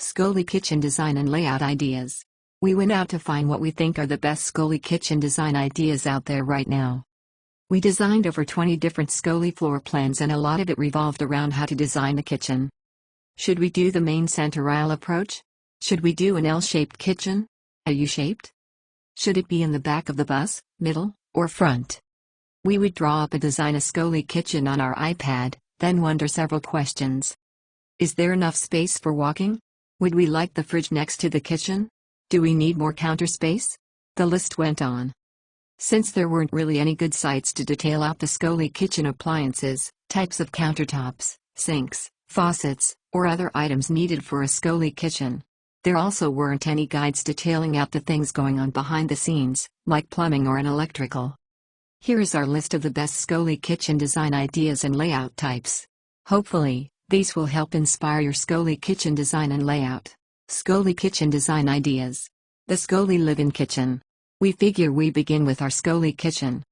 Skoolie kitchen design and layout ideas. We went out to find what we think are the best Skoolie kitchen design ideas out there right now. We designed over 20 different Skoolie floor plans, and a lot of it revolved around how to design the kitchen. Should we do the main center aisle approach? Should we do an L-shaped kitchen? A U-shaped? Should it be in the back of the bus, middle, or front? We would draw up a design a Skoolie kitchen on our iPad, then wonder several questions. Is there enough space for walking? Would we like the fridge next to the kitchen? Do we need more counter space? The list went on. Since there weren't really any good sites to detail out the Skoolie kitchen appliances, types of countertops, sinks, faucets, or other items needed for a Skoolie kitchen, there also weren't any guides detailing out the things going on behind the scenes, like plumbing or an electrical. Here is our list of the best Skoolie kitchen design ideas and layout types. Hopefully, these will help inspire your Skoolie kitchen design and layout. Skoolie kitchen design ideas. The Skoolie live-in kitchen. We figure we begin with our Skoolie kitchen.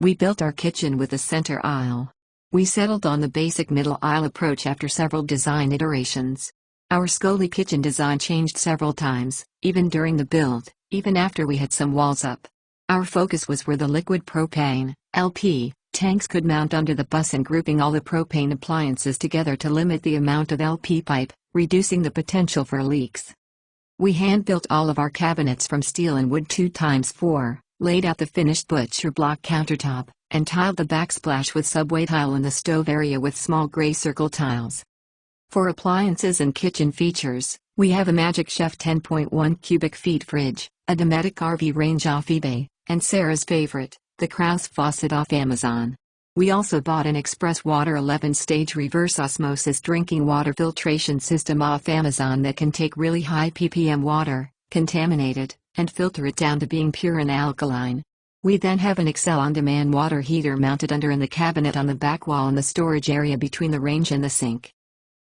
We built our kitchen with a center aisle. We settled on the basic middle aisle approach after several design iterations. Our Skoolie kitchen design changed several times, even during the build, even after we had some walls up. Our focus was where the liquid propane, LP, tanks could mount under the bus, and grouping all the propane appliances together to limit the amount of LP pipe, reducing the potential for leaks. We hand-built all of our cabinets from steel and wood 2x4, laid out the finished butcher block countertop, and tiled the backsplash with subway tile in the stove area with small gray circle tiles. For appliances and kitchen features, we have a Magic Chef 10.1 cubic feet fridge, a Dometic RV range off eBay, and Sarah's favorite, the Kraus faucet off Amazon. We also bought an Express Water 11-stage reverse osmosis drinking water filtration system off Amazon that can take really high ppm water, contaminate it, and filter it down to being pure and alkaline. We then have an Excel on-demand water heater mounted under in the cabinet on the back wall in the storage area between the range and the sink.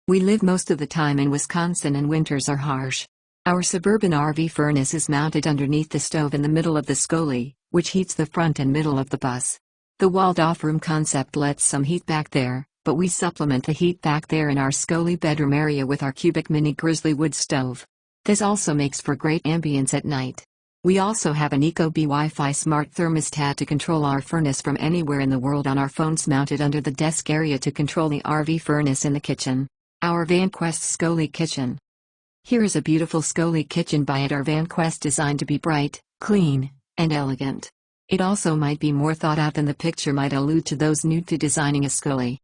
We live most of the time in Wisconsin and winters are harsh. Our suburban RV furnace is mounted underneath the stove in the middle of the Skoolie, which heats the front and middle of the bus. The walled-off room concept lets some heat back there, but we supplement the heat back there in our Skoolie bedroom area with our cubic mini grizzly wood stove. This also makes for great ambience at night. We also have an Ecobee Wi-Fi smart thermostat to control our furnace from anywhere in the world on our phones, mounted under the desk area to control the RV furnace in the kitchen. Our VanQuest Skoolie kitchen. Here is a beautiful Skoolie kitchen by our VanQuest, designed to be bright, clean, and elegant. It also might be more thought out than the picture might allude to those new to designing a Skoolie.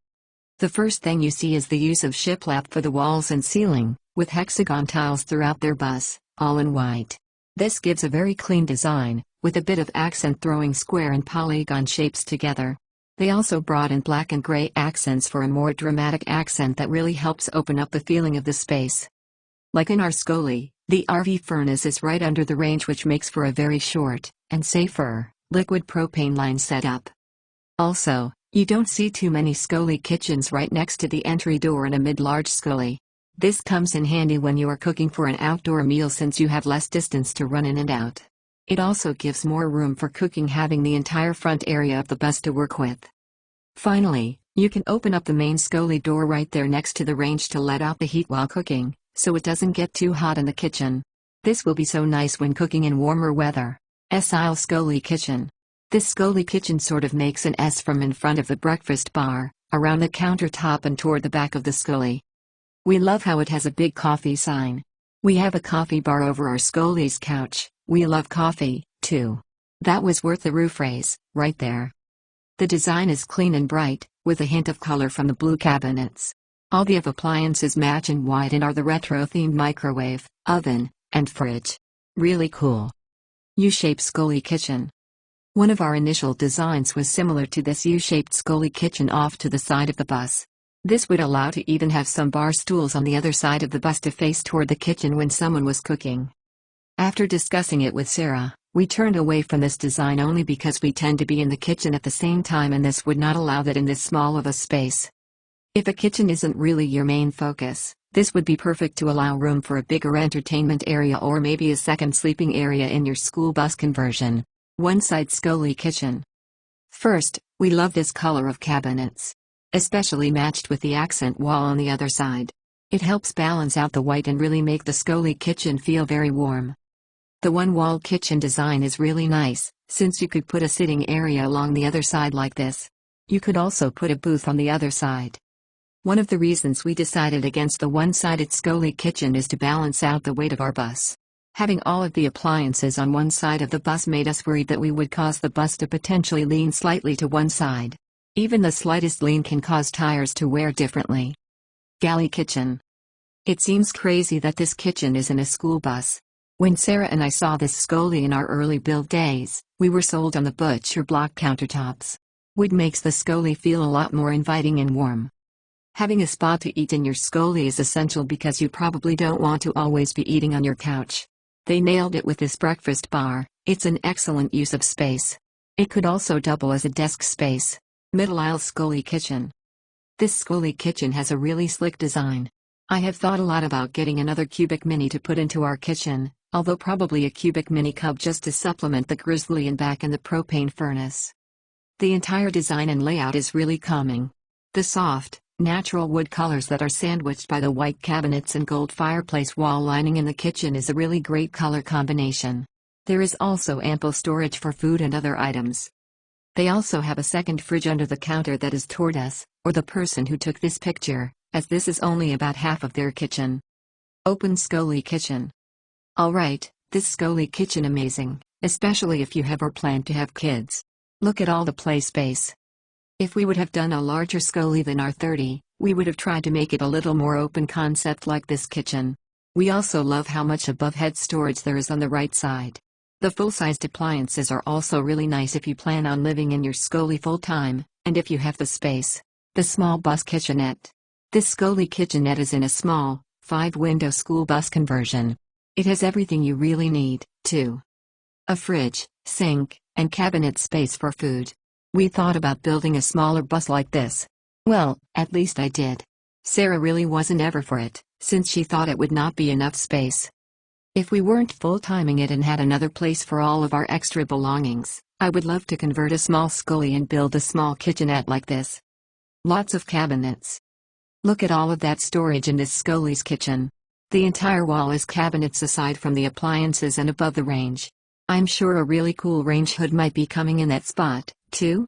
The first thing you see is the use of shiplap for the walls and ceiling, with hexagon tiles throughout their bus, all in white. This gives a very clean design, with a bit of accent throwing square and polygon shapes together. They also brought in black and gray accents for a more dramatic accent that really helps open up the feeling of the space. Like in our Skoolie, the RV furnace is right under the range, which makes for a very short, and safer, liquid propane line setup. Also, you don't see too many Skoolie kitchens right next to the entry door in a mid-large Skoolie. This comes in handy when you are cooking for an outdoor meal, since you have less distance to run in and out. It also gives more room for cooking, having the entire front area of the bus to work with. Finally, you can open up the main Skoolie door right there next to the range to let out the heat while cooking, so it doesn't get too hot in the kitchen. This will be so nice when cooking in warmer weather. S-aisle Skoolie kitchen. This Skoolie kitchen sort of makes an S from in front of the breakfast bar, around the countertop and toward the back of the Skoolie. We love how it has a big coffee sign. We have a coffee bar over our Skoolie's couch. We love coffee, too. That was worth the roof raise, right there. The design is clean and bright, with a hint of color from the blue cabinets. All the appliances match in white and are the retro-themed microwave, oven, and fridge. Really cool. U-shaped Skoolie kitchen. One of our initial designs was similar to this U-shaped Skoolie kitchen off to the side of the bus. This would allow to even have some bar stools on the other side of the bus to face toward the kitchen when someone was cooking. After discussing it with Sarah, we turned away from this design only because we tend to be in the kitchen at the same time, and this would not allow that in this small of a space. If a kitchen isn't really your main focus, this would be perfect to allow room for a bigger entertainment area or maybe a second sleeping area in your school bus conversion. One-side Skoolie kitchen. First, we love this color of cabinets, especially matched with the accent wall on the other side. It helps balance out the white and really make the Skoolie kitchen feel very warm. The one-wall kitchen design is really nice, since you could put a sitting area along the other side like this. You could also put a booth on the other side. One of the reasons we decided against the one-sided Skoolie kitchen is to balance out the weight of our bus. Having all of the appliances on one side of the bus made us worried that we would cause the bus to potentially lean slightly to one side. Even the slightest lean can cause tires to wear differently. Galley kitchen. It seems crazy that this kitchen is in a school bus. When Sarah and I saw this Skoolie in our early build days, we were sold on the butcher block countertops. Wood makes the Skoolie feel a lot more inviting and warm. Having a spot to eat in your Skoolie is essential because you probably don't want to always be eating on your couch. They nailed it with this breakfast bar. It's an excellent use of space. It could also double as a desk space. Middle aisle Skoolie kitchen. This Skoolie kitchen has a really slick design. I have thought a lot about getting another cubic mini to put into our kitchen, although probably a cubic mini cub just to supplement the grizzly and back in the propane furnace. The entire design and layout is really calming. The soft, natural wood colors that are sandwiched by the white cabinets and gold fireplace wall lining in the kitchen is a really great color combination. There is also ample storage for food and other items. They also have a second fridge under the counter that is toward us, or the person who took this picture, as this is only about half of their kitchen. Open Skoolie kitchen. Alright, this Skoolie kitchen amazing, especially if you have or plan to have kids. Look at all the play space. If we would have done a larger Skoolie than our 30, we would have tried to make it a little more open concept like this kitchen. We also love how much above head storage there is on the right side. The full-sized appliances are also really nice if you plan on living in your Skoolie full-time, and if you have the space. The small bus kitchenette. This Skoolie kitchenette is in a small, 5-window school bus conversion. It has everything you really need, too. A fridge, sink, and cabinet space for food. We thought about building a smaller bus like this. Well, at least I did. Sarah really wasn't ever for it, since she thought it would not be enough space. If we weren't full-timing it and had another place for all of our extra belongings, I would love to convert a small Skoolie and build a small kitchenette like this. Lots of cabinets. Look at all of that storage in this Skoolie's kitchen. The entire wall is cabinets aside from the appliances and above the range. I'm sure a really cool range hood might be coming in that spot, too.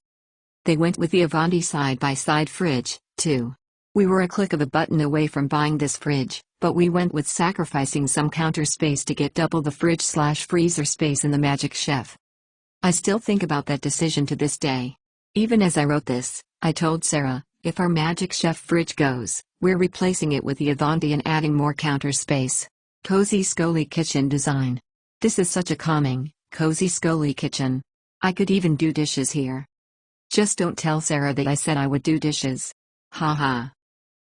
They went with the Avanti side-by-side fridge, too. We were a click of a button away from buying this fridge, but we went with sacrificing some counter space to get double the fridge/freezer space in the Magic Chef. I still think about that decision to this day. Even as I wrote this, I told Sarah, if our Magic Chef fridge goes, we're replacing it with the Avanti and adding more counter space. Cozy Skoolie kitchen design. This is such a calming, cozy Skoolie kitchen. I could even do dishes here. Just don't tell Sarah that I said I would do dishes. Haha.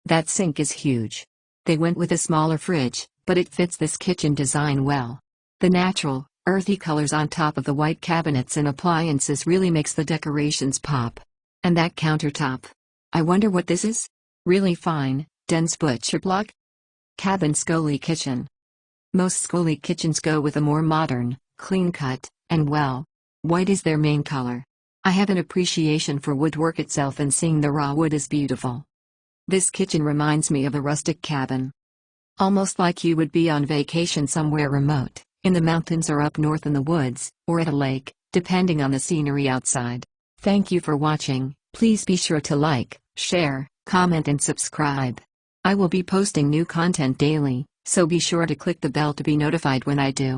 That sink is huge. They went with a smaller fridge, but it fits this kitchen design well. The natural, earthy colors on top of the white cabinets and appliances really makes the decorations pop. And that countertop. I wonder what this is? Really fine, dense butcher block? Cabin Skoolie kitchen. Most Skoolie kitchens go with a more modern, clean-cut, and white is their main color. I have an appreciation for woodwork itself, and seeing the raw wood is beautiful. This kitchen reminds me of a rustic cabin. Almost like you would be on vacation somewhere remote, in the mountains or up north in the woods, or at a lake, depending on the scenery outside. Thank you for watching. Please be sure to like, share, comment and subscribe. I will be posting new content daily, so be sure to click the bell to be notified when I do.